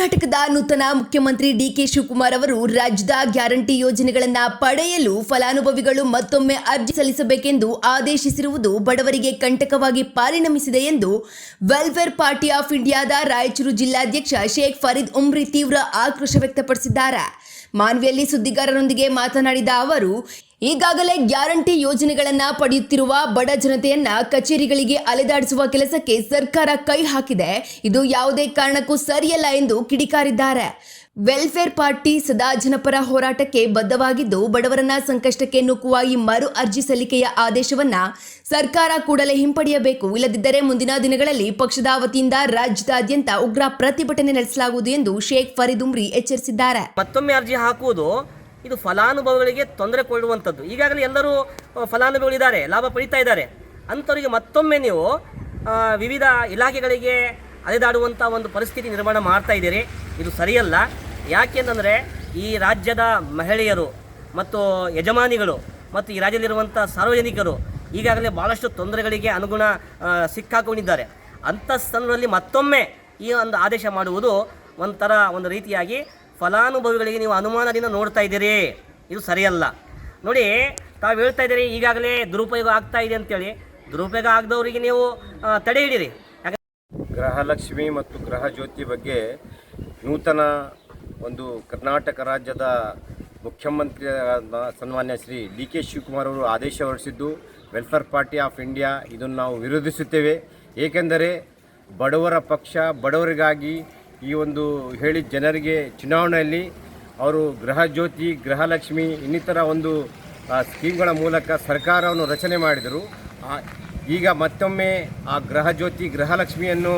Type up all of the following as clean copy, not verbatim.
ಕರ್ನಾಟಕದ ನೂತನ ಮುಖ್ಯಮಂತ್ರಿ ಡಿಕೆ ಶಿವಕುಮಾರ್ ಅವರು ರಾಜ್ಯದ ಗ್ಯಾರಂಟಿ ಯೋಜನೆಗಳನ್ನು ಪಡೆಯಲು ಫಲಾನುಭವಿಗಳು ಮತ್ತೊಮ್ಮೆ ಅರ್ಜಿ ಸಲ್ಲಿಸಬೇಕೆಂದು ಆದೇಶಿಸಿರುವುದು ಬಡವರಿಗೆ ಕಂಟಕವಾಗಿ ಪರಿಣಮಿಸಿದೆ ಎಂದು ವೆಲ್ಫೇರ್ ಪಾರ್ಟಿ ಆಫ್ ಇಂಡಿಯಾದ ರಾಯಚೂರು ಜಿಲ್ಲಾಧ್ಯಕ್ಷ ಶೇಖ್ ಫರೀದ್ ಉಮ್ರಿ ತೀವ್ರ ಆಕ್ರೋಶ ವ್ಯಕ್ತಪಡಿಸಿದ್ದಾರೆ. ಮಾನ್ವಿಯಲ್ಲಿ ಸುದ್ದಿಗಾರರೊಂದಿಗೆ ಮಾತನಾಡಿದ ಅವರು, ಈಗಾಗಲೇ ಗ್ಯಾರಂಟಿ ಯೋಜನೆಗಳನ್ನು ಪಡೆಯುತ್ತಿರುವ ಬಡ ಜನತೆಯನ್ನ ಕಚೇರಿಗಳಿಗೆ ಅಲೆದಾಡಿಸುವ ಕೆಲಸಕ್ಕೆ ಸರ್ಕಾರ ಕೈ ಹಾಕಿದೆ. ಇದು ಯಾವುದೇ ಕಾರಣಕ್ಕೂ ಸರಿಯಲ್ಲ ಎಂದು ಕಿಡಿಕಾರಿದ್ದಾರೆ. ವೆಲ್ಫೇರ್ ಪಾರ್ಟಿ ಸದಾ ಜನಪರ ಹೋರಾಟಕ್ಕೆ ಬದ್ಧವಾಗಿದ್ದು, ಬಡವರನ್ನ ಸಂಕಷ್ಟಕ್ಕೆ ನೂಕುವ ಈ ಮರು ಅರ್ಜಿ ಸಲ್ಲಿಕೆಯ ಆದೇಶವನ್ನ ಸರ್ಕಾರ ಕೂಡಲೇ ಹಿಂಪಡೆಯಬೇಕು. ಇಲ್ಲದಿದ್ದರೆ ಮುಂದಿನ ದಿನಗಳಲ್ಲಿ ಪಕ್ಷದ ವತಿಯಿಂದ ರಾಜ್ಯದಾದ್ಯಂತ ಉಗ್ರ ಪ್ರತಿಭಟನೆ ನಡೆಸಲಾಗುವುದು ಎಂದು ಶೇಖ್ ಫರೀದ್ ಉಮ್ರಿ ಎಚ್ಚರಿಸಿದ್ದಾರೆ. ಮತ್ತೊಮ್ಮೆ ಅರ್ಜಿ ಹಾಕುವುದು ಇದು ಫಲಾನುಭವಿಗಳಿಗೆ ತೊಂದರೆ ಕೊಡುವಂಥದ್ದು. ಈಗಾಗಲೇ ಎಲ್ಲರೂ ಫಲಾನುಭವಿಗಳಿದ್ದಾರೆ, ಲಾಭ ಪಡಿತಾ ಇದ್ದಾರೆ. ಅಂಥವರಿಗೆ ಮತ್ತೊಮ್ಮೆ ನೀವು ವಿವಿಧ ಇಲಾಖೆಗಳಿಗೆ ಅಲೆದಾಡುವಂಥ ಒಂದು ಪರಿಸ್ಥಿತಿ ನಿರ್ಮಾಣ ಮಾಡ್ತಾ ಇದ್ದೀರಿ. ಇದು ಸರಿಯಲ್ಲ. ಯಾಕೆಂದರೆ ಈ ರಾಜ್ಯದ ಮಹಿಳೆಯರು ಮತ್ತು ಯಜಮಾನಿಗಳು ಮತ್ತು ಈ ರಾಜ್ಯದಲ್ಲಿರುವಂಥ ಸಾರ್ವಜನಿಕರು ಈಗಾಗಲೇ ಭಾಳಷ್ಟು ತೊಂದರೆಗಳಿಗೆ ಅನುಗುಣ ಸಿಕ್ಕಾಕೊಂಡಿದ್ದಾರೆ. ಅಂಥ ಸಂದರ್ಭದಲ್ಲಿ ಮತ್ತೊಮ್ಮೆ ಈ ಒಂದು ಆದೇಶ ಮಾಡುವುದು ಒಂದು ರೀತಿಯಾಗಿ ಫಲಾನುಭವಿಗಳಿಗೆ ನೀವು ಅನುಮಾನದಿಂದ ನೋಡ್ತಾ ಇದ್ದೀರಿ. ಇದು ಸರಿಯಲ್ಲ. ನೋಡಿ, ತಾವು ಹೇಳ್ತಾ ಇದ್ದೀರಿ ಈಗಾಗಲೇ ದುರುಪಯೋಗ ಆಗ್ತಾ ಇದೆ ಅಂತೇಳಿ. ದುರುಪಯೋಗ ಆಗದವರಿಗೆ ನೀವು ತಡೆ ಹಿಡೀರಿ. ಗೃಹಲಕ್ಷ್ಮಿ ಮತ್ತು ಗೃಹ ಜ್ಯೋತಿ ಬಗ್ಗೆ ನೂತನ ಒಂದು ಕರ್ನಾಟಕ ರಾಜ್ಯದ ಮುಖ್ಯಮಂತ್ರಿ ಸನ್ಮಾನ್ಯ ಶ್ರೀ ಡಿ ಕೆ ಶಿವಕುಮಾರ್ ಅವರು ಆದೇಶ ಹೊರಡಿಸಿದ್ದು ವೆಲ್ಫೇರ್ ಪಾರ್ಟಿ ಆಫ್ ಇಂಡಿಯಾ ಇದನ್ನು ನಾವು ವಿರೋಧಿಸುತ್ತೇವೆ. ಏಕೆಂದರೆ ಬಡವರ ಪಕ್ಷ, ಬಡವರಿಗಾಗಿ ಈ ಒಂದು ಹೇಳಿದ ಜನರಿಗೆ ಚುನಾವಣೆಯಲ್ಲಿ ಅವರು ಗೃಹ ಜ್ಯೋತಿ, ಗೃಹಲಕ್ಷ್ಮಿ ಇನ್ನಿತರ ಒಂದು ಸ್ಕೀಮ್ಗಳ ಮೂಲಕ ಸರ್ಕಾರವನ್ನು ರಚನೆ ಮಾಡಿದರು. ಈಗ ಮತ್ತೊಮ್ಮೆ ಆ ಗೃಹ ಜ್ಯೋತಿ, ಗೃಹಲಕ್ಷ್ಮಿಯನ್ನು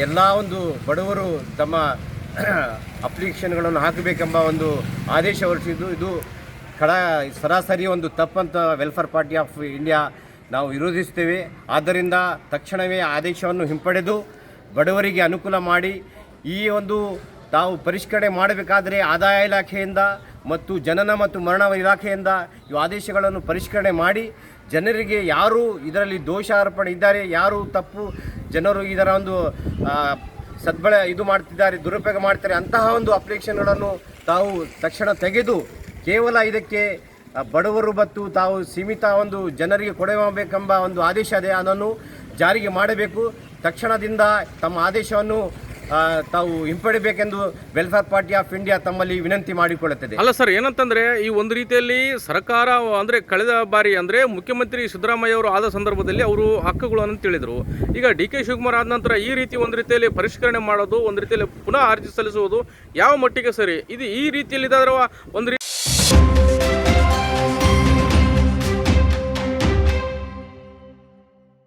ಎಲ್ಲ ಒಂದು ಬಡವರು ತಮ್ಮ ಅಪ್ಲಿಕೇಶನ್ಗಳನ್ನು ಹಾಕಬೇಕೆಂಬ ಒಂದು ಆದೇಶ ಹೊರಡಿಸಿದ್ದು ಇದು ಸರಾಸರಿ ಒಂದು ತಪ್ಪಂತ ವೆಲ್ಫೇರ್ ಪಾರ್ಟಿ ಆಫ್ ಇಂಡಿಯಾ ನಾವು ವಿರೋಧಿಸ್ತೇವೆ. ಆದ್ದರಿಂದ ತಕ್ಷಣವೇ ಆದೇಶವನ್ನು ಹಿಂಪಡೆದು ಬಡವರಿಗೆ ಅನುಕೂಲ ಮಾಡಿ ಈ ಒಂದು ತಾವು ಪರಿಷ್ಕರಣೆ ಮಾಡಬೇಕಾದರೆ ಆದಾಯ ಇಲಾಖೆಯಿಂದ ಮತ್ತು ಜನನ ಮತ್ತು ಮರಣ ಇಲಾಖೆಯಿಂದ ಈ ಆದೇಶಗಳನ್ನು ಪರಿಷ್ಕರಣೆ ಮಾಡಿ ಜನರಿಗೆ ಯಾರು ಇದರಲ್ಲಿ ದೋಷಾರೋಪಣೆ ಇದ್ದಾರೆ, ಯಾರು ತಪ್ಪು ಜನರು ಇದರ ಒಂದು ಇದು ಮಾಡ್ತಿದ್ದಾರೆ, ದುರುಪಯೋಗ ಮಾಡ್ತಾರೆ, ಅಂತಹ ಒಂದು ಅಪ್ಲಿಕೇಶನ್ಗಳನ್ನು ತಾವು ತಕ್ಷಣ ತೆಗೆದು ಕೇವಲ ಇದಕ್ಕೆ ಬಡವರು ಮತ್ತು ತಾವು ಸೀಮಿತ ಒಂದು ಜನರಿಗೆ ಕೊಡಬೇಕೆಂಬ ಒಂದು ಆದೇಶ ಇದೆ, ಅದನ್ನು ಜಾರಿಗೆ ಮಾಡಬೇಕು. ತಕ್ಷಣದಿಂದ ತಮ್ಮ ಆದೇಶವನ್ನು ತಾವು ಹಿಂಪಡಿಬೇಕೆಂದು ವೆಲ್ಫೇರ್ ಪಾರ್ಟಿ ಆಫ್ ಇಂಡಿಯಾ ತಮ್ಮಲ್ಲಿ ವಿನಂತಿ ಮಾಡಿಕೊಳ್ಳುತ್ತದೆ. ಅಲ್ಲ ಸರ್, ಏನಂತಂದ್ರೆ ಈ ಒಂದು ರೀತಿಯಲ್ಲಿ ಸರ್ಕಾರ ಅಂದ್ರೆ ಕಳೆದ ಬಾರಿ ಅಂದ್ರೆ ಮುಖ್ಯಮಂತ್ರಿ ಸಿದ್ದರಾಮಯ್ಯ ಅವರು ಆದ ಸಂದರ್ಭದಲ್ಲಿ ಅವರು ಹಕ್ಕುಗಳನ್ನು ತಿಳಿದ್ರು. ಈಗ ಡಿ ಕೆ ಶಿವಕುಮಾರ್ ಆದ ನಂತರ ಈ ರೀತಿ ಒಂದು ರೀತಿಯಲ್ಲಿ ಪರಿಷ್ಕರಣೆ ಮಾಡೋದು, ಒಂದು ರೀತಿಯಲ್ಲಿ ಪುನಃ ಅರ್ಜಿ ಸಲ್ಲಿಸುವುದು ಯಾವ ಮಟ್ಟಿಗೆ ಸರಿ? ಇದು ಈ ರೀತಿಯಲ್ಲಿ ಒಂದು